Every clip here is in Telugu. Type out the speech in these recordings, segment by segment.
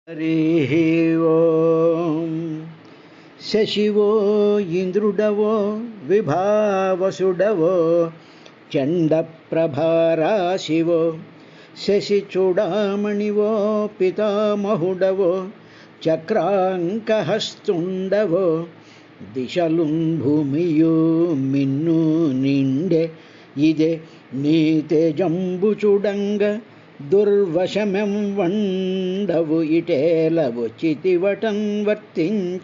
హరి ఓం. శశివో ఇంద్రుడవో విభావసుడవో చండప్రభారాశివో శశి చూడామణివో పితామహుడవో చక్రాంకహస్తుండవో దిశలుం భూమియు మిన్ను నిండె ఇదే నీ తేజంబు చూడంగ దుర్వశమెం వండవు ఇటేలవు చితివటం వర్తించదేకాకినై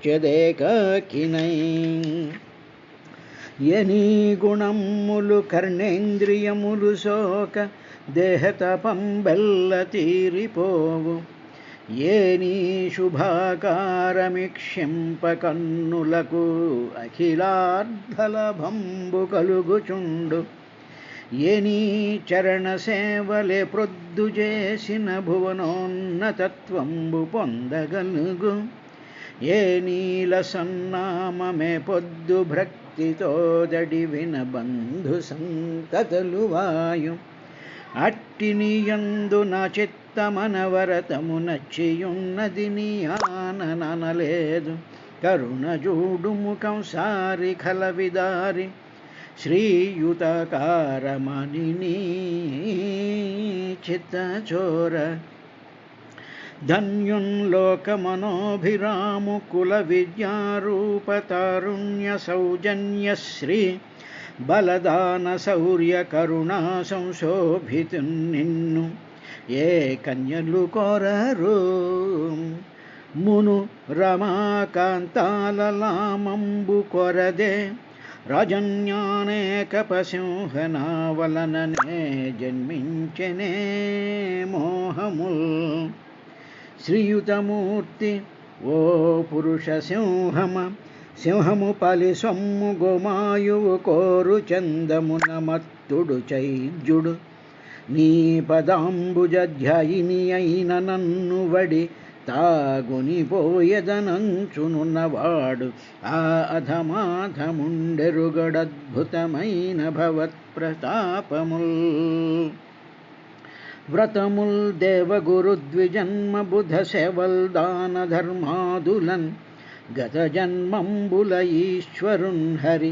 ఎనీ గుణములు కర్ణేంద్రియములు శోక దేహతపంబెల్ల తీరిపోవు ఏనీ శుభాకారమిక్షింప కన్నులకు అఖిలార్ధలభంబు కలుగుచుండు ఏనీ చరణ సేవలే ప్రొద్దు చేసిన భువనోన్నతత్వంబు పొందగలుగు ఏ నీల సన్నామమే పొద్దు భక్తితోదడి వినబంధు సంతతలు వాయు అట్టినియందు నా చిత్తమనవరతము నచ్చియున్నది నీ ఆననలేదు కరుణ జూడు కంసారి ఖలవిదారి శ్రీయుతకారమణిని చిత్తచోర ధన్యున్లోకమనోభిరాము కుల విద్యారూపతారుణ్య సౌజన్యశ్రీ బలదాన శౌర్య కరుణా సంశోభితు నిన్ను ఏ కన్యలు కోరరు మును రమాకాంతాలలామంబు కొరదే రాజన్యానేకపసింహనా వలననే జన్మించెనే మోహముల్ శ్రీయుతమూర్తి ఓ పురుష సింహము పలి సొమ్ము గోమాయువు కోరు చందమున మత్తుడు చైద్యుడు నీ పదాంబుజధ్యాయిని అయిన నన్ను వడి తాగునిపోయదనంచునున్నవాడు ఆ అధమాధముండెరుగడద్భుతమైన భవత్ప్రతాపముల్ వ్రతముల్ దేవగురు ద్విజన్మ బుధ సేవల్ దాన ధర్మాదులన్ గత జన్మంబుల ఈశ్వరున్ హరి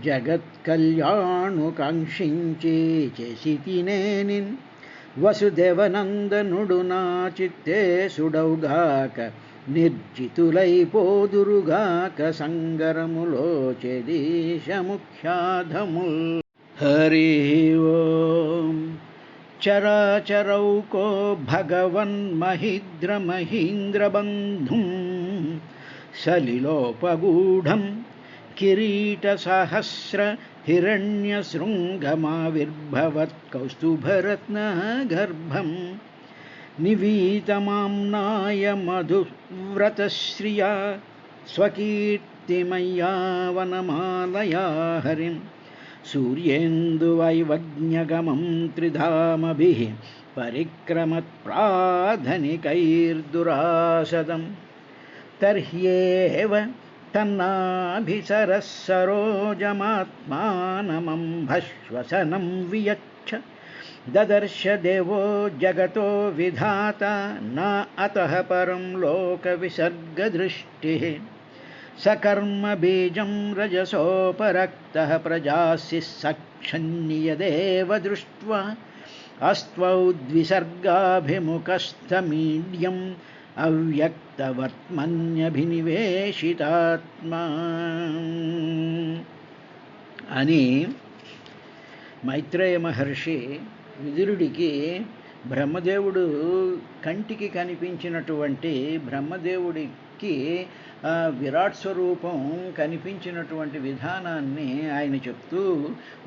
జగత్ కళ్యాణు కాంక్షించి చేసితినేనిన్ వసుదేవనందనుడు నా చిత్తేసుడౌగాక నిర్జితులైపోదురుగాక సంగరములో చెదీశముఖ్యాధముల్ హరి ఓం. చరాచరౌకో భగవన్ మహీంద్రబంధుం సలిలోపగూఢం కిరీటసహస్ర హిరణ్యశృంగమావిర్భవత్ కౌస్తుభరత్నగర్భం నివీతమామ్నాయ మధువ్రతశ్రియా స్వకీర్తిమయ్యా వనమాలయా హరిం సూర్యేందువైవజ్ఞగమం త్రిధామభిః పరిక్రమత్ప్రాధనికైర్దురాసదం తర్హ్యేవ తన్నాభిసరः సరోజమాత్మానమంభశ్వసనం వియచ్చ దదర్శ దేవో జగతో విధాత నా అతః పరం లోక విసర్గదృష్టిః సకర్మ బీజం రజసోపరక్తః ప్రజాసి సక్షన్యదేవ దృష్ట్వా అస్త్వౌ ద్విసర్గాభిముఖస్థమీడ్యం అవ్యక్తవర్త్మన్యభినివేశితాత్మా అని మైత్రేయ మహర్షి విదురుడికి బ్రహ్మదేవుడు కంటికి కనిపించినటువంటి బ్రహ్మదేవుడికి విరాట్ స్వరూపం కనిపించినటువంటి విధానాన్ని ఆయన చెప్తూ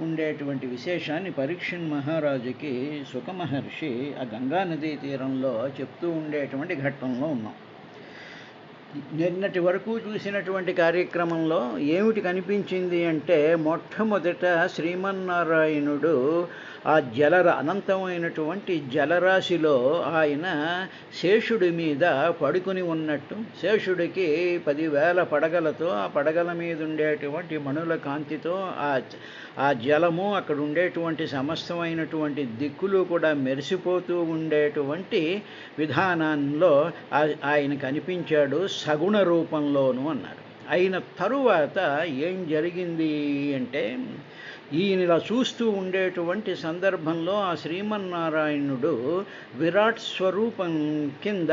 ఉండేటువంటి విశేషాన్ని పరీక్షణ్ మహారాజుకి సుఖ మహర్షి ఆ గంగానదీ తీరంలో చెప్తూ ఉండేటువంటి ఘట్టంలో ఉన్నాం. నిన్నటి వరకు చూసినటువంటి కార్యక్రమంలో ఏమిటి కనిపించింది అంటే మొట్టమొదట శ్రీమన్నారాయణుడు అనంతమైనటువంటి జలరాశిలో ఆయన శేషుడి మీద పడుకుని ఉన్నట్టు, శేషుడికి 10,000 పడగలతో, ఆ పడగల మీద ఉండేటువంటి మణుల కాంతితో ఆ జలము, అక్కడ ఉండేటువంటి సమస్తమైనటువంటి దిక్కులు కూడా మెరిసిపోతూ ఉండేటువంటి విధానంలో ఆయన కనిపించాడు, సగుణ రూపంలోను అన్నారు. అయిన తరువాత ఏం జరిగింది అంటే, ఈయన ఇలా చూస్తూ ఉండేటువంటి సందర్భంలో ఆ శ్రీమన్నారాయణుడు విరాట్ స్వరూపం కింద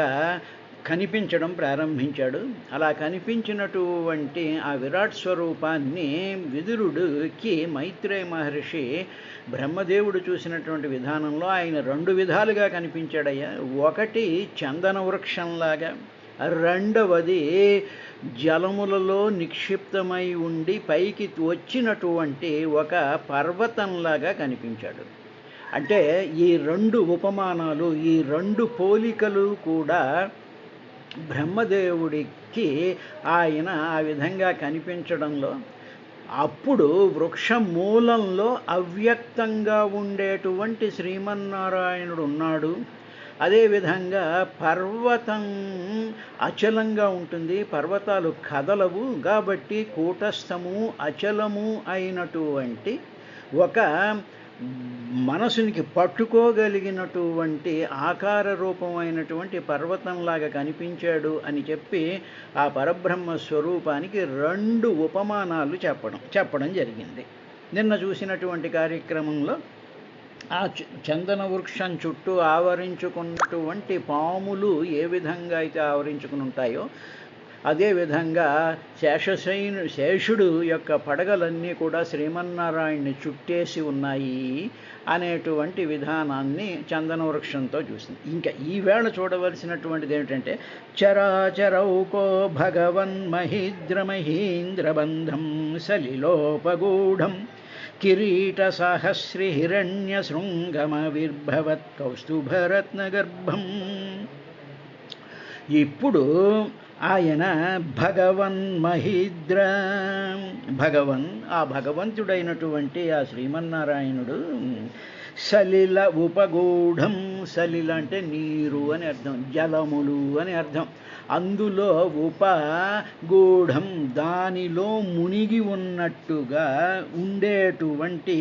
కనిపించడం ప్రారంభించాడు. అలా కనిపించినటువంటి ఆ విరాట్ స్వరూపాన్ని విదురుడికి మైత్రేయ మహర్షి బ్రహ్మదేవుడు చూసినటువంటి విధానంలో ఆయన 2 విధాలుగా కనిపించాడయ్యా. ఒకటి చందన వృక్షంలాగా, రెండవది జలములలో నిక్షిప్తమై ఉండి పైకి వచ్చినటువంటి ఒక పర్వతంలాగా కనిపించాడు. అంటే ఈ 2 ఉపమానాలు, ఈ 2 పోలికలు కూడా బ్రహ్మదేవుడికి ఆయన ఆ విధంగా కనిపించడంలో, అప్పుడు వృక్ష మూలంలో అవ్యక్తంగా ఉండేటువంటి శ్రీమన్నారాయణుడు ఉన్నాడు. అదేవిధంగా పర్వతం అచలంగా ఉంటుంది, పర్వతాలు కదలవు, కాబట్టి కూటస్థము అచలము అయినటువంటి ఒక మనసునికి పట్టుకోగలిగినటువంటి ఆకార రూపమైనటువంటి పర్వతంలాగా కనిపించాడు అని చెప్పి ఆ పరబ్రహ్మ స్వరూపానికి 2 ఉపమానాలు చెప్పడం జరిగింది. నిన్న చూసినటువంటి కార్యక్రమంలో ఆ చందన వృక్షం చుట్టూ ఆవరించుకున్నటువంటి పాములు ఏ విధంగా అయితే ఆవరించుకుని ఉంటాయో, అదేవిధంగా శేషుడు యొక్క పడగలన్నీ కూడా శ్రీమన్నారాయణ్ణి చుట్టేసి ఉన్నాయి అనేటువంటి విధానాన్ని చందన వృక్షంతో చూసింది. ఇంకా ఈవేళ చూడవలసినటువంటిది ఏమిటంటే, చరాచరౌకో భగవన్ మహీంద్రబంధం సలిలోపగూఢం కిరీట సహస్రి హిరణ్య శృంగమవిర్భవత్ కౌస్తుభరత్నగర్భం. ఇప్పుడు ఆయన ఆ భగవంతుడైనటువంటి ఆ శ్రీమన్నారాయణుడు సలిల ఉపగూఢం, సలిల అంటే నీరు అని అర్థం, జలములు అని అర్థం. అందులో ఉపగూఢం దానిలో మునిగి ఉన్నట్టుగా ఉండేటువంటి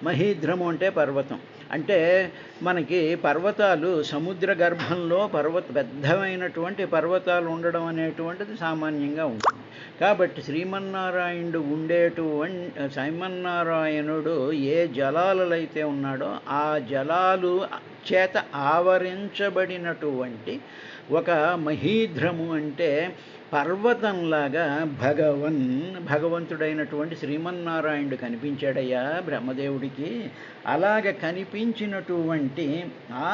మహీధ్రము అంటే పర్వతం. అంటే మనకి పర్వతాలు సముద్ర గర్భంలో పెద్దమైనటువంటి పర్వతాలు ఉండడం అనేటువంటిది సామాన్యంగా ఉంటుంది. కాబట్టి శ్రీమన్నారాయణుడు ఏ జలాలలో అయితే ఉన్నాడో ఆ జలాలు చేత ఆవరించబడినటువంటి ఒక మహీధ్రము అంటే పర్వతంలాగా భగవంతుడైనటువంటి శ్రీమన్నారాయణుడు కనిపించాడయ్యా బ్రహ్మదేవుడికి. అలాగ కనిపించినటువంటి ఆ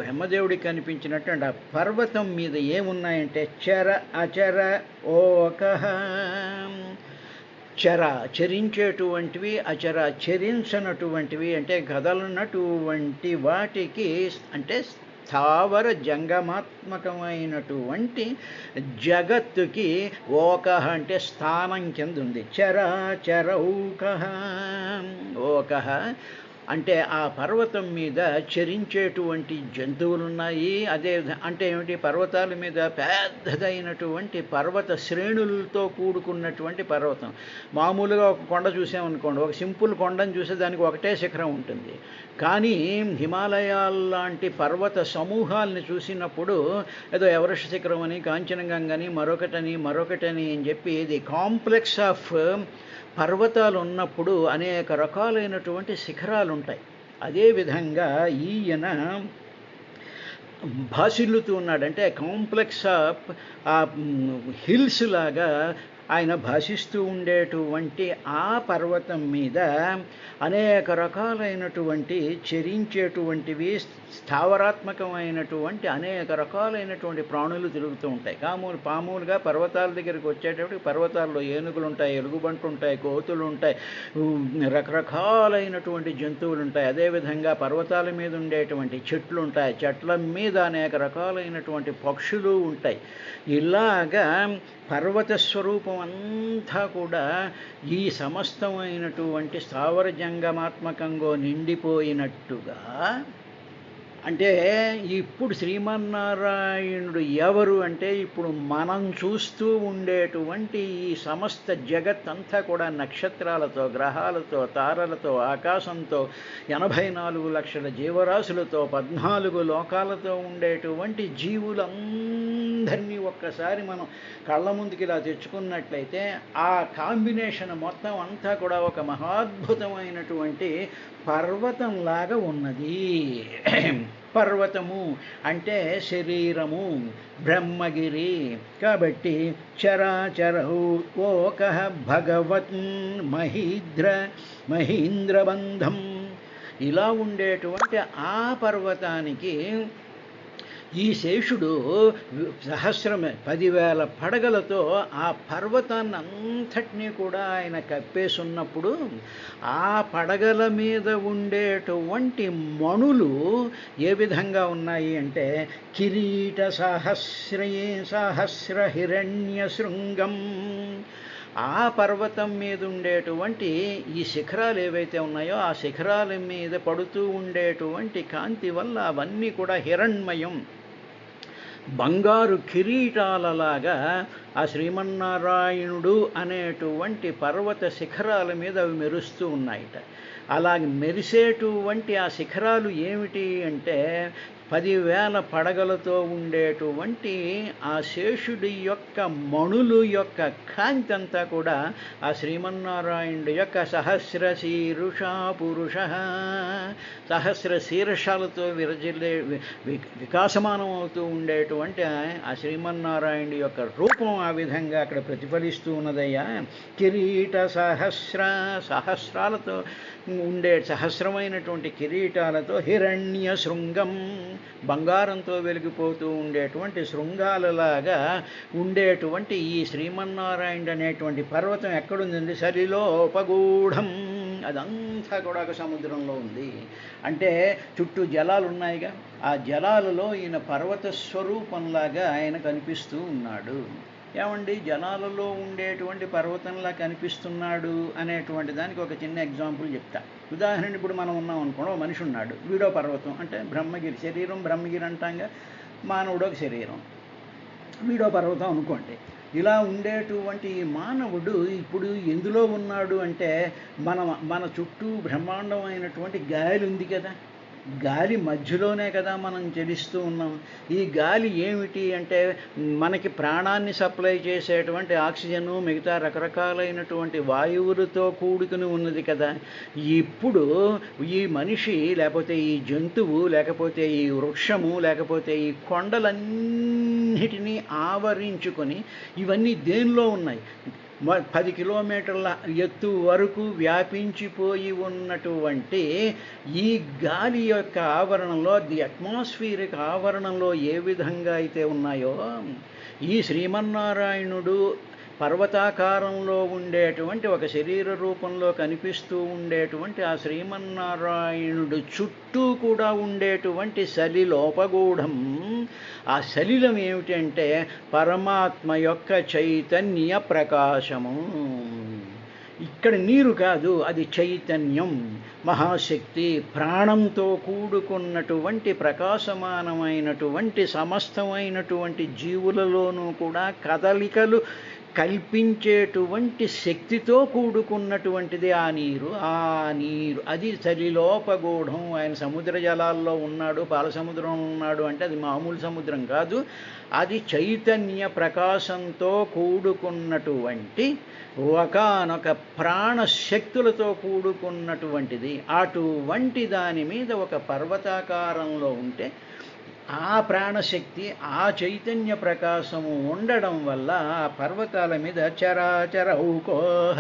బ్రహ్మదేవుడికి కనిపించినటువంటి ఆ పర్వతం మీద ఏమున్నాయంటే చర అచర ఓకః. చరించేటువంటివి, అచర చరించనటువంటివి అంటే కదలనటువంటి వాటికి అంటే స్థావర జంగమాత్మకమైనటువంటి జగత్తుకి ఓకః అంటే స్థానం కింద ఉంది. చరౌకః. ఓకః అంటే ఆ పర్వతం మీద చరించేటువంటి జంతువులున్నాయి. అదే అంటే ఏమిటి, పర్వతాల మీద పెద్దదైనటువంటి పర్వత శ్రేణులతో కూడుకున్నటువంటి పర్వతం. మామూలుగా ఒక కొండ చూసామనుకోండి, ఒక సింపుల్ కొండను చూసే దానికి ఒకటే శిఖరం ఉంటుంది. కానీ హిమాలయాల లాంటి పర్వత సమూహాలను చూసినప్పుడు ఏదో ఎవరెస్ట్ శిఖరం అని, కాంచనగంగని, మరొకటని అని చెప్పి ఇది కాంప్లెక్స్ ఆఫ్ పర్వతాలు ఉన్నప్పుడు అనేక రకాలైనటువంటి శిఖరాలు ఉంటాయి. అదేవిధంగా ఈయన భాసిల్లుతూ ఉన్నాడంటే కాంప్లెక్స్ ఆఫ్ హిల్స్ లాగా ఆయన భాషిస్తూ ఉండేటువంటి ఆ పర్వతం మీద అనేక రకాలైనటువంటి చరించేటువంటివి స్థావరాత్మకమైనటువంటి అనేక రకాలైనటువంటి ప్రాణులు తిరుగుతూ ఉంటాయి. మామూలుగా పర్వతాల దగ్గరికి వచ్చేటప్పుడు పర్వతాల్లో ఏనుగులు ఉంటాయి, ఎలుగుబంట్లు ఉంటాయి, కోతులు ఉంటాయి, రకరకాలైనటువంటి జంతువులు ఉంటాయి. అదేవిధంగా పర్వతాల మీద ఉండేటువంటి చెట్లు ఉంటాయి, చెట్ల మీద అనేక రకాలైనటువంటి పక్షులు ఉంటాయి. ఇలాగా పర్వత స్వరూపం పర్వతం అంతా కూడా ఈ సమస్తమైనటువంటి స్థావర జంగమాత్మకంగా నిండిపోయినట్టుగా, అంటే ఇప్పుడు శ్రీమన్నారాయణుడు ఎవరు అంటే ఇప్పుడు మనం చూస్తూ ఉండేటువంటి ఈ సమస్త జగత్తంతా కూడా నక్షత్రాలతో, గ్రహాలతో, తారలతో, ఆకాశంతో, 84 లక్షల జీవరాశులతో, 14 లోకాలతో ఉండేటువంటి జీవులందరినీ ఒక్కసారి మనం కళ్ళ ముందుకి ఇలా తెచ్చుకున్నట్లయితే ఆ కాంబినేషన్ మొత్తం అంతా కూడా ఒక మహాద్భుతమైనటువంటి పర్వతంలాగా ఉన్నది. పర్వతము అంటే శరీరము, బ్రహ్మగిరి. కాబట్టి చరాచరౌ ఓకః భగవన్ మహీంద్రబంధం, ఇలా ఉండేటువంటి ఆ పర్వతానికి ఈ శేషుడు 10,000 పడగలతో ఆ పర్వతాన్ని అంతటినీ కూడా ఆయన కప్పేసున్నప్పుడు ఆ పడగల మీద ఉండేటువంటి మణులు ఏ విధంగా ఉన్నాయి అంటే కిరీట సహస్ర హిరణ్య శృంగం. ఆ పర్వతం మీద ఉండేటువంటి ఈ శిఖరాలు ఏవైతే ఉన్నాయో ఆ శిఖరాల మీద పడుతూ ఉండేటువంటి కాంతి వల్ల అవన్నీ కూడా హిరణ్మయం, బంగారు కిరీటాలలాగా ఆ శ్రీమన్నారాయణుడు అనేటువంటి పర్వత శిఖరాల మీద అవి మెరుస్తూ ఉన్నాయట. అలాగే మెరిసేటువంటి ఆ శిఖరాలు ఏమిటి అంటే 10,000 పడగలతో ఉండేటువంటి ఆ శేషుడి యొక్క మణులు యొక్క కాంతి అంతా కూడా ఆ శ్రీమన్నారాయణుడి యొక్క సహస్ర శీర్షాలతో వికాసమానం అవుతూ ఉండేటువంటి ఆ శ్రీమన్నారాయణుడి యొక్క రూపం ఆ విధంగా అక్కడ ప్రతిఫలిస్తూ ఉన్నదయ్యా. కిరీట సహస్రాలతో ఉండే సహస్రమైనటువంటి కిరీటాలతో హిరణ్య శృంగం, బంగారంతో వెలిగిపోతూ ఉండేటువంటి శృంగాలలాగా ఉండేటువంటి ఈ శ్రీమన్నారాయణుడు అనేటువంటి పర్వతం ఎక్కడుందండి? సలిలోపగూఢం, అదంతా కూడా ఒక సముద్రంలో ఉంది. అంటే చుట్టూ జలాలు ఉన్నాయిగా, ఆ జలాలలో ఈయన పర్వత స్వరూపంలాగా ఆయన కనిపిస్తూ ఉన్నాడు. ఏమండి, జలాలలో ఉండేటువంటి పర్వతంలా కనిపిస్తున్నాడు అనేటువంటి దానికి ఒక చిన్న ఎగ్జాంపుల్ చెప్తా. ఉదాహరణ, ఇప్పుడు మనం ఉన్నాం అనుకోండి, ఓ మనిషి ఉన్నాడు, వీడో పర్వతం అంటే బ్రహ్మగిరి, శరీరం బ్రహ్మగిరి అంటాంగా, మానవుడు ఒక శరీరం, వీడో పర్వతం అనుకోండి. ఇలా ఉండేటువంటి మానవుడు ఇప్పుడు ఎందులో ఉన్నాడు అంటే మన చుట్టూ బ్రహ్మాండమైనటువంటి గాలి ఉంది కదా, గాలి మధ్యలోనే కదా మనం చలిస్తూ ఉన్నాం. ఈ గాలి ఏమిటి అంటే మనకి ప్రాణాన్ని సప్లై చేసేటువంటి ఆక్సిజను, మిగతా రకరకాలైనటువంటి వాయువులతో కూడుకుని ఉన్నది కదా. ఇప్పుడు ఈ మనిషి, లేకపోతే ఈ జంతువు, లేకపోతే ఈ వృక్షము, లేకపోతే ఈ కొండలన్నిటినీ ఆవరించుకొని ఇవన్నీ దేనిలో ఉన్నాయి? 10 కిలోమీటర్ల ఎత్తు వరకు వ్యాపించిపోయి ఉన్నటువంటి ఈ గాలి యొక్క ఆవరణలో, ది అట్మాస్ఫియరిక్ ఆవరణలో ఏ విధంగా అయితే ఉన్నాయో, ఈ శ్రీమన్నారాయణుడు పర్వతాకారంలో ఉండేటువంటి ఒక శరీర రూపంలో కనిపిస్తూ ఉండేటువంటి ఆ శ్రీమన్నారాయణుడు చుట్టూ కూడా ఉండేటువంటి సలిలోపగూఢం. ఆ సలిలం ఏమిటంటే పరమాత్మ యొక్క చైతన్య ప్రకాశము. ఇక్కడ నీరు కాదు, అది చైతన్యం, మహాశక్తి, ప్రాణంతో కూడుకున్నటువంటి ప్రకాశమానమైనటువంటి సమస్తమైనటువంటి జీవులలోనూ కూడా కదలికలు కల్పించేటువంటి శక్తితో కూడుకున్నటువంటిది ఆ నీరు. అది సలిలోపగూఢం. ఆయన సముద్ర జలాల్లో ఉన్నాడు, పాలసముద్రంలో ఉన్నాడు అంటే అది మామూలు సముద్రం కాదు, అది చైతన్య ప్రకాశంతో కూడుకున్నటువంటి ఒకానొక ప్రాణశక్తులతో కూడుకున్నటువంటిది. అటువంటి దాని మీద ఒక పర్వతాకారంలో ఉంటే ఆ ప్రాణశక్తి, ఆ చైతన్య ప్రకాశము ఉండడం వల్ల ఆ పర్వతాల మీద చరాచరౌకోహ,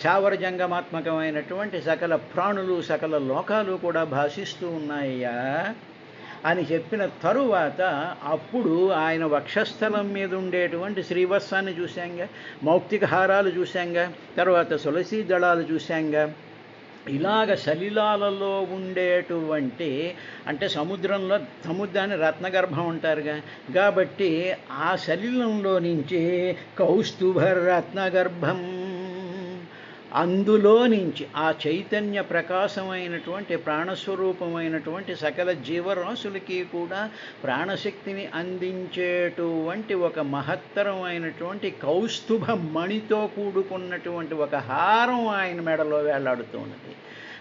చావర జంగమాత్మకమైనటువంటి సకల ప్రాణులు, సకల లోకాలు కూడా భాషిస్తూ ఉన్నాయ్యా అని చెప్పిన తరువాత అప్పుడు ఆయన వక్షస్థలం మీద ఉండేటువంటి శ్రీవత్సాన్ని చూశాంగా, మౌక్తిక హారాలు చూశాంగా, తర్వాత తులసీ దళాలు చూశాంగా, ఇలాగ సలిలాలలో ఉండేటువంటి అంటే సముద్రాన్ని రత్నగర్భం అంటారుగా, కాబట్టి ఆ సలిలంలో నుంచి కౌస్తుభ రత్నగర్భం, అందులో నుంచి ఆ చైతన్య ప్రకాశమైనటువంటి ప్రాణస్వరూపమైనటువంటి సకల జీవరాశులకి కూడా ప్రాణశక్తిని అందించేటువంటి ఒక మహత్తరమైనటువంటి కౌస్తుభ మణితో కూడుకున్నటువంటి ఒక హారం ఆయన మెడలో వేలాడుతూ ఉన్నది.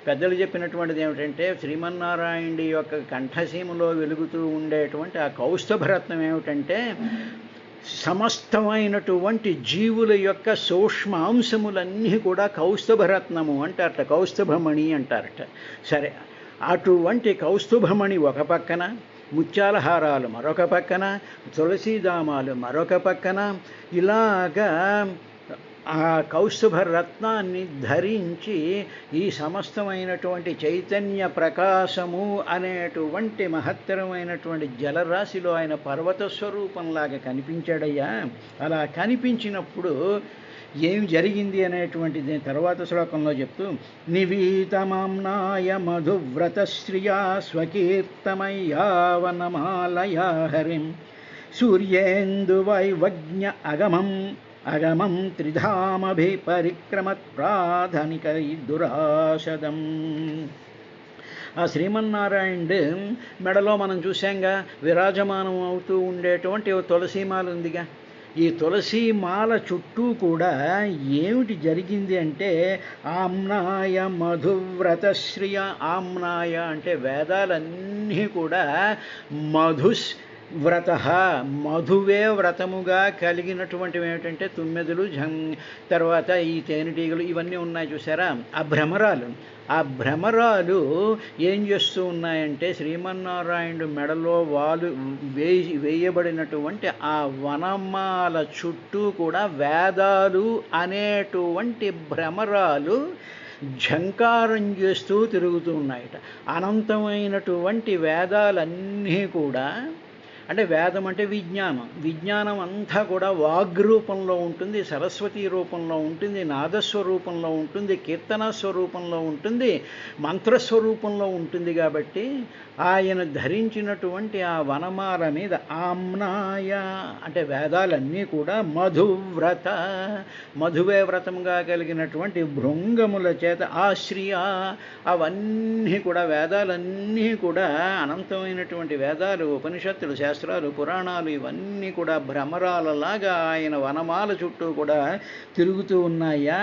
పెద్దలు చెప్పినటువంటిది ఏమిటంటే, శ్రీమన్నారాయణుడి యొక్క కంఠసీమలో వెలుగుతూ ఉండేటువంటి ఆ కౌస్తుభరత్నం ఏమిటంటే, సమస్తమైనటువంటి జీవుల యొక్క సూక్ష్మాంశములన్నీ కూడా కౌస్తుభరత్నము అంటారట, కౌస్తుభమణి అంటారట. సరే, అటువంటి కౌస్తుభమణి ఒక పక్కన, ముత్యాల హారాలు మరొక పక్కన, తులసీదామాలు మరొక పక్కన, ఇలాగా ఆ కౌస్తుభ రత్నాన్ని ధరించి ఈ సమస్తమైనటువంటి చైతన్య ప్రకాశము అనేటువంటి మహత్తరమైనటువంటి జలరాశిలో ఆయన పర్వత స్వరూపంలాగా కనిపించాడయ్యా. అలా కనిపించినప్పుడు ఏమి జరిగింది అనేటువంటిది తర్వాత శ్లోకంలో చెప్తూ, నివీతమాంనాయ మధువ్రతశ్రియా స్వకీర్తమయ్యా వనమాలయా హరిం సూర్యేందువైవజ్ఞ అగమం త్రిధామభి పరిక్రమత్ ప్రాధనిక దురాశదం. ఆ శ్రీమన్నారాయణుడు మెడలో మనం చూసాంగా విరాజమానం అవుతూ ఉండేటువంటి తులసీమాల ఉందిగా. ఈ తులసీమాల చుట్టూ కూడా ఏమిటి జరిగింది అంటే, ఆమ్నాయ మధువ్రతశ్రియ, ఆమ్నాయ అంటే వేదాలన్నీ కూడా వ్రత, మధువే వ్రతముగా కలిగినటువంటివి ఏమిటంటే తుమ్మెదలు, తర్వాత ఈ తేనెటీగలు ఇవన్నీ ఉన్నాయి చూసారా, ఆ భ్రమరాలు ఏం చేస్తూ ఉన్నాయంటే, శ్రీమన్నారాయణుడు మెడలో వేయబడినటువంటి ఆ వనమాల చుట్టూ కూడా వేదాలు అనేటువంటి భ్రమరాలు ఝంకారం చేస్తూ తిరుగుతూ ఉన్నాయట. అనంతమైనటువంటి వేదాలన్నీ కూడా, అంటే వేదం అంటే విజ్ఞానం అంతా కూడా వాగ్రూపంలో ఉంటుంది, సరస్వతి రూపంలో ఉంటుంది, నాదస్వరూపంలో ఉంటుంది, కీర్తన స్వరూపంలో ఉంటుంది, మంత్రస్వరూపంలో ఉంటుంది. కాబట్టి ఆయన ధరించినటువంటి ఆ వనమాల మీద ఆమ్నాయ అంటే వేదాలన్నీ కూడా మధువే వ్రతంగా కలిగినటువంటి భృంగముల చేత ఆశ్రియ, అవన్నీ కూడా వేదాలన్నీ కూడా అనంతమైనటువంటి వేదాలు, ఉపనిషత్తులు, శాస్త్రాలు, పురాణాలు ఇవన్నీ కూడా భ్రమరాలలాగా ఆయన వనమాల చుట్టూ కూడా తిరుగుతూ ఉన్నాయా.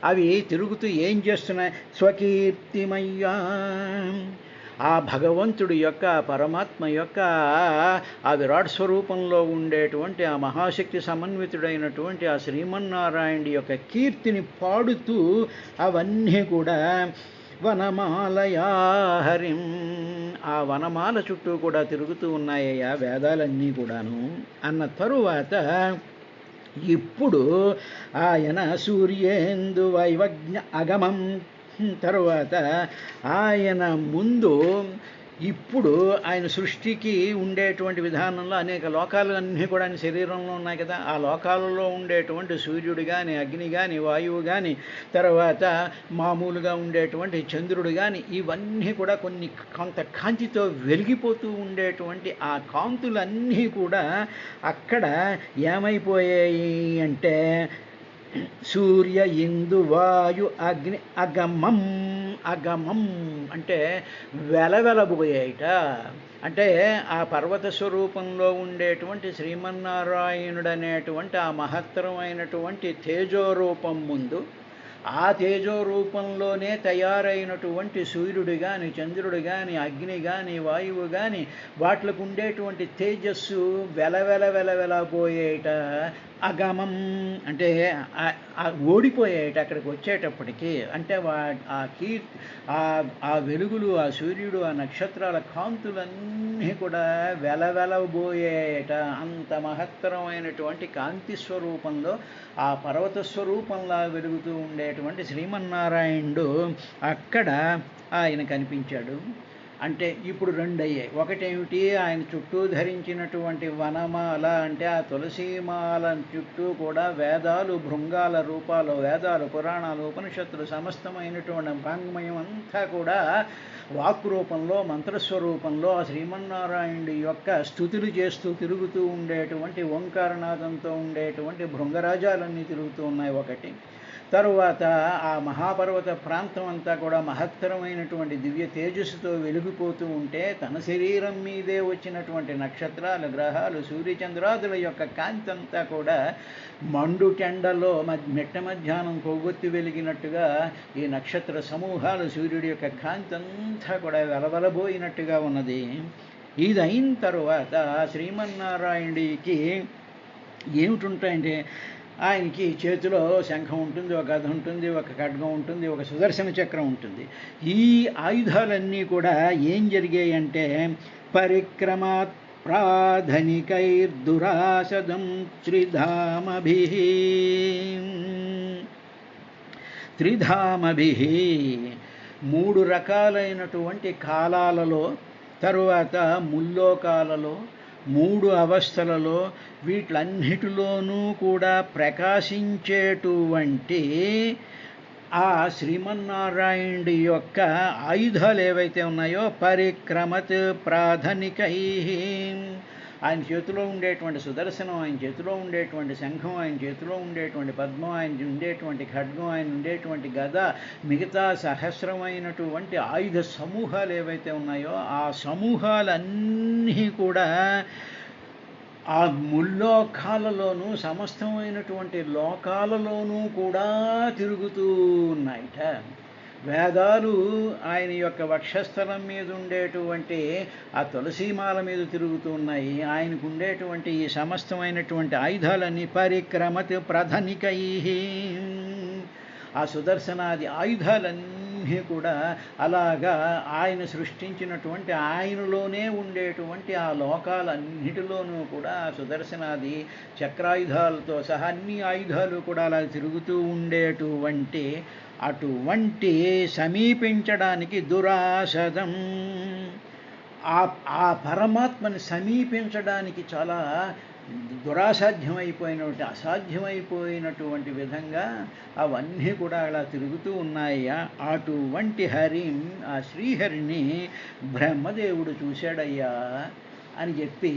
అవి తిరుగుతూ ఏం చేస్తున్నాయి, స్వకీర్తిమయ్యా, ఆ భగవంతుడి యొక్క పరమాత్మ యొక్క ఆ విరాట్ స్వరూపంలో ఉండేటువంటి ఆ మహాశక్తి సమన్వితుడైనటువంటి ఆ శ్రీమన్నారాయణుడి యొక్క కీర్తిని పాడుతూ అవన్నీ కూడా వనమాలయా హరిం, ఆ వనమాల చుట్టూ కూడా తిరుగుతూ ఉన్నాయ్యా వేదాలన్నీ కూడాను అన్న తరువాత, ఇప్పుడు ఆయన సూర్యేందు వైవజ్ఞ అగమం, తరువాత ఆయన ముందు ఇప్పుడు ఆయన సృష్టికి ఉండేటువంటి విధానంలో అనేక లోకాలు అన్నీ కూడా ఆయన శరీరంలో ఉన్నాయి కదా. ఆ లోకాలలో ఉండేటువంటి సూర్యుడు కానీ, అగ్ని కానీ, వాయువు కానీ, తర్వాత మామూలుగా ఉండేటువంటి చంద్రుడు కానీ, ఇవన్నీ కూడా కొంత కాంతితో వెలిగిపోతూ ఉండేటువంటి ఆ కాంతులన్నీ కూడా అక్కడ ఏమైపోయాయి అంటే, సూర్య ఇందు వాయు అగ్ని అగమం అంటే వెలవెలబోయేట. అంటే ఆ పర్వత స్వరూపంలో ఉండేటువంటి శ్రీమన్నారాయణుడు అనేటువంటి ఆ మహత్తరమైనటువంటి తేజోరూపం ముందు, ఆ తేజోరూపంలోనే తయారైనటువంటి సూర్యుడు కానీ, చంద్రుడు కానీ, అగ్ని కానీ, వాయువు కానీ, వాటికి ఉండేటువంటి తేజస్సు వెలవెలబోయేట. అగమం అంటే ఓడిపోయేట అక్కడికి వచ్చేటప్పటికి. అంటే ఆ వెలుగులు, ఆ సూర్యుడు, ఆ నక్షత్రాల కాంతులన్నీ కూడా వెలవెలబోయేట. అంత మహత్తరమైనటువంటి కాంతి స్వరూపంలో ఆ పర్వత స్వరూపంలా వెలుగుతూ ఉండేటువంటి శ్రీమన్నారాయణుడు అక్కడ ఆయన కనిపించాడు. అంటే ఇప్పుడు రెండు అయ్యాయి. ఒకటేమిటి, ఆయన చుట్టూ ధరించినటువంటి వనమాల, అంటే ఆ తులసీమాల చుట్టూ కూడా వేదాలు, భృంగాల రూపాలు, వేదాలు, పురాణాలు, ఉపనిషత్తులు సమస్తమైనటువంటి వాంగ్మయం అంతా కూడా వాక్ రూపంలో, మంత్రస్వరూపంలో ఆ శ్రీమన్నారాయణుడి యొక్క స్తుతులు చేస్తూ తిరుగుతూ ఉండేటువంటి ఓంకారనాదంతో ఉండేటువంటి భృంగరాజాలన్నీ తిరుగుతూ ఉన్నాయి ఒకటి. తరువాత ఆ మహాపర్వత ప్రాంతం అంతా కూడా మహత్తరమైనటువంటి దివ్య తేజస్సుతో వెలిగిపోతూ ఉంటే తన శరీరం మీదే వచ్చినటువంటి నక్షత్రాలు, గ్రహాలు, సూర్యచంద్రాదుల యొక్క కాంతి అంతా కూడా మండుటెండలో మిట్ట మధ్యాహ్నం కొవ్వొత్తి వెలిగినట్టుగా ఈ నక్షత్ర సమూహాలు సూర్యుడి యొక్క కాంతి అంతా కూడా వెలవెలబోయినట్టుగా ఉన్నది. ఇది అయిన తరువాత శ్రీమన్నారాయణుడికి ఏమిటుంటాయంటే, ఆయనకి చేతిలో శంఖం ఉంటుంది, ఒక గద ఉంటుంది, ఒక ఖడ్గం ఉంటుంది, ఒక సుదర్శన చక్రం ఉంటుంది. ఈ ఆయుధాలన్నీ కూడా ఏం జరిగాయంటే, పరిక్రమాత్ ప్రాధనికైర్దురాసదం త్రిధామభిః మూడు రకాలైనటువంటి కాలాలలో, తరువాత ముల్లోకాలలో, మూడు అవస్థలలో, వీటిలన్నిటిలోనూ కూడా ప్రకాశించేటువంటి ఆ శ్రీమన్నారాయణుడి యొక్క ఆయుధాలు ఏవైతే ఉన్నాయో, పరిక్రమత్ ప్రాధనికై, ఆయన చేతిలో ఉండేటువంటి సుదర్శనం, ఆయన చేతిలో ఉండేటువంటి శంఖం, ఆయన చేతిలో ఉండేటువంటి పద్మం, ఆయన ఉండేటువంటి ఖడ్గం, ఆయన ఉండేటువంటి గద, మిగతా సహస్రమైనటువంటి ఆయుధ సమూహాలు ఏవైతే ఉన్నాయో ఆ సమూహాలన్నీ కూడా ఆ ముల్లోకాలలోనూ, సమస్తమైనటువంటి లోకాలలోనూ కూడా తిరుగుతూ ఉన్నాయిట. వేదాలు ఆయన యొక్క వక్షస్థలం మీద ఉండేటువంటి ఆ తులసీమాల మీద తిరుగుతూ ఉన్నాయి. ఆయనకు ఉండేటువంటి ఈ సమస్తమైనటువంటి ఆయుధాలన్నీ పరిక్రమత్ ప్రధనికై, ఆ సుదర్శనాది ఆయుధాలన్నీ కూడా అలాగా ఆయన సృష్టించినటువంటి, ఆయనలోనే ఉండేటువంటి ఆ లోకాలన్నిటిలోనూ కూడా ఆ సుదర్శనాది చక్రాయుధాలతో సహా అన్ని ఆయుధాలు కూడా అలా తిరుగుతూ ఉండేటువంటి అటువంటి సమీపించడానికి దురాసదం, ఆ పరమాత్మని సమీపించడానికి చాలా దురాసాధ్యమైపోయినటువంటి, అసాధ్యమైపోయినటువంటి విధంగా అవన్నీ కూడా అలా తిరుగుతూ ఉన్నాయి. అటువంటి హరిం, ఆ శ్రీహరిని బ్రహ్మదేవుడు చూశాడయ్యా అని చెప్పి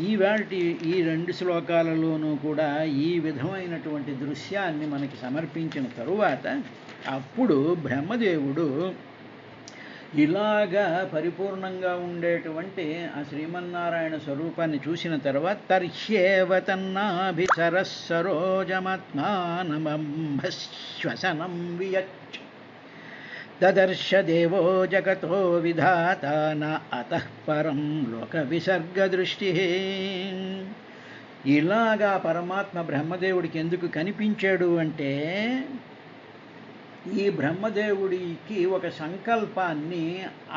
ఈ రెండు శ్లోకాలలోనూ కూడా ఈ విధమైనటువంటి దృశ్యాన్ని మనకి సమర్పించిన తరువాత అప్పుడు బ్రహ్మదేవుడు ఇలాగా పరిపూర్ణంగా ఉండేటువంటి ఆ శ్రీమన్నారాయణ స్వరూపాన్ని చూసిన తర్వాత తర్హ్యేవ తన్నాభిసరస్సరోజమాత్మానమంభశ్వసనం వియచ్చ దదర్శ దేవో జగతో విధాత న అతః పరం లోక విసర్గ దృష్టి. ఇలాగా పరమాత్మ బ్రహ్మదేవుడికి ఎందుకు కనిపించాడు అంటే, ఈ బ్రహ్మదేవుడికి ఒక సంకల్పాన్ని,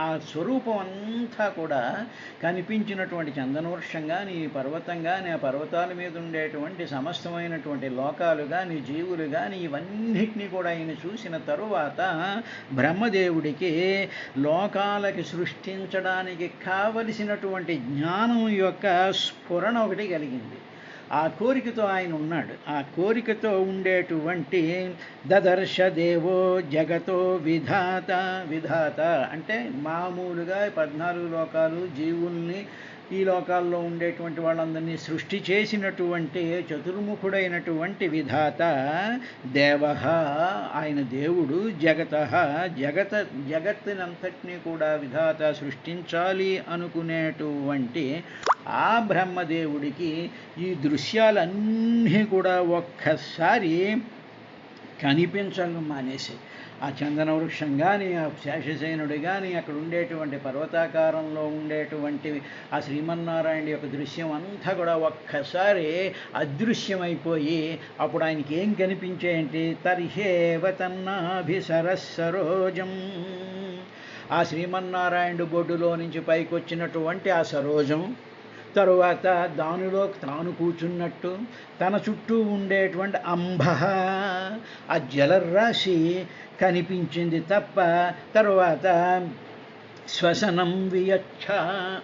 ఆ స్వరూపం అంతా కూడా కనిపించినటువంటి చందనవృక్షం కానీ, పర్వతం కానీ, ఆ పర్వతాల మీద ఉండేటువంటి సమస్తమైనటువంటి లోకాలు కానీ, జీవులు కానీ, ఇవన్నిటినీ కూడా ఆయన చూసిన తరువాత బ్రహ్మదేవుడికి లోకాలకి సృష్టించడానికి కావలసినటువంటి జ్ఞానం యొక్క స్ఫురణ ఒకటి కలిగింది. ఆ కోరికతో ఆయన ఉన్నాడు. ఆ కోరికతో ఉండేటువంటి దదర్శ దేవో జగతో విధాత, విధాత అంటే మామూలుగా 14 లోకాలు, జీవుల్ని, ఈ లోకాల్లో ఉండేటువంటి వాళ్ళందరినీ సృష్టి చేసినటువంటి చతుర్ముఖుడైనటువంటి విధాత దేవః, ఆయన దేవుడు, జగతః జగత్తునంతటినీ కూడా విధాత సృష్టించాలి అనుకునేటువంటి ఆ బ్రహ్మదేవుడికి ఈ దృశ్యాలన్నీ కూడా ఒక్కసారి కనిపించడం మానేసి, ఆ చందన వృక్షం కానీ, ఆ శేషసేనుడు కానీ, అక్కడ ఉండేటువంటి పర్వతాకారంలో ఉండేటువంటి ఆ శ్రీమన్నారాయణ యొక్క దృశ్యం అంతా కూడా ఒక్కసారి అదృశ్యమైపోయి అప్పుడు ఆయనకి ఏం కనిపించేయంటే తర్హేవ తన్నాభిసరస్సరోజం, ఆ శ్రీమన్నారాయణుడు బొడ్డులో నుంచి పైకి వచ్చినటువంటి ఆ సరోజం, తరువాత దానిలో తాను కూర్చున్నట్టు తన చుట్టూ ఉండేటువంటి అంబః, ఆ జలరాశి కనిపించింది తప్ప తరువాత శ్వసనం వియచ్చ,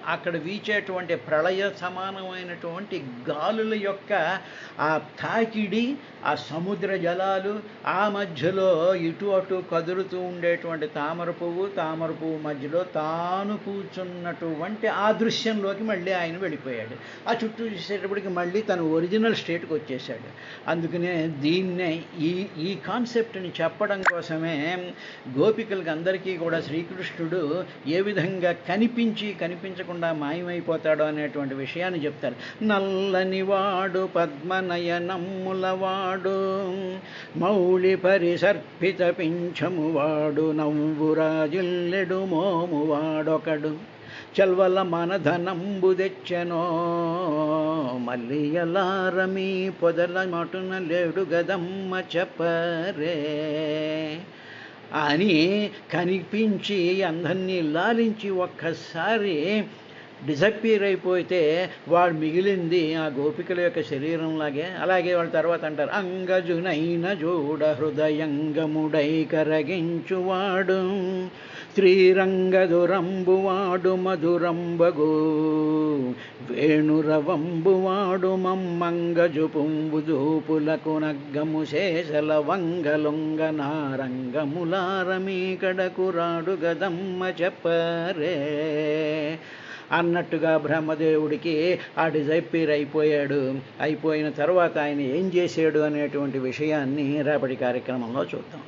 అక్కడ వీచేటువంటి ప్రళయ సమానమైనటువంటి గాలుల యొక్క ఆ తాకిడి, ఆ సముద్ర జలాలు, ఆ మధ్యలో ఇటు అటు కదులుతూ ఉండేటువంటి తామర పువ్వు మధ్యలో తాను కూర్చున్నటువంటి ఆ దృశ్యంలోకి మళ్ళీ ఆయన వెళ్ళిపోయాడు. ఆ చుట్టూ చూసేటప్పటికి మళ్ళీ తన ఒరిజినల్ స్టేట్కి వచ్చేసాడు. అందుకనే దీన్నే ఈ కాన్సెప్ట్ని చెప్పడం కోసమే గోపికలకి అందరికీ కూడా శ్రీకృష్ణుడు ఏ విధంగా కనిపించకుండా మాయమైపోతాడో అనేటువంటి విషయాన్ని చెప్తారు. నల్లని వాడు పద్మనయనమ్ములవాడు, మౌళి పరిసర్పిత పింఛము వాడు, నవ్వురాజిల్లెడు మోము వాడొకడు, చల్వల మనధనంబు తెచ్చెనో, మల్లియలారమీ పొదల మటున లేడు గదమ్మ చెప్పరే అని కనిపించి అందరినీ లాలించి ఒక్కసారి డిసప్పీర్ అయిపోతే వాడు మిగిలింది ఆ గోపికల యొక్క శరీరంలాగే. అలాగే వాళ్ళ తర్వాత అంటారు, అంగజునైన జోడ హృదయంగముడై కరగించువాడు, శ్రీరంగదురంబువాడు మధురంబగు, వేణురవంబువాడు మమ్మంగజు పుంబు దూపులకు నగ్గము శేషల వంగలొంగ నారంగములారమీ కడకు రాడు గదమ్మ చెప్పరే అన్నట్టుగా బ్రహ్మదేవుడికి ఆ డిజైపీర్ అయిపోయిన తర్వాత ఆయన ఏం చేశాడు అనేటువంటి విషయాన్ని రేపటి కార్యక్రమంలో చూద్దాం.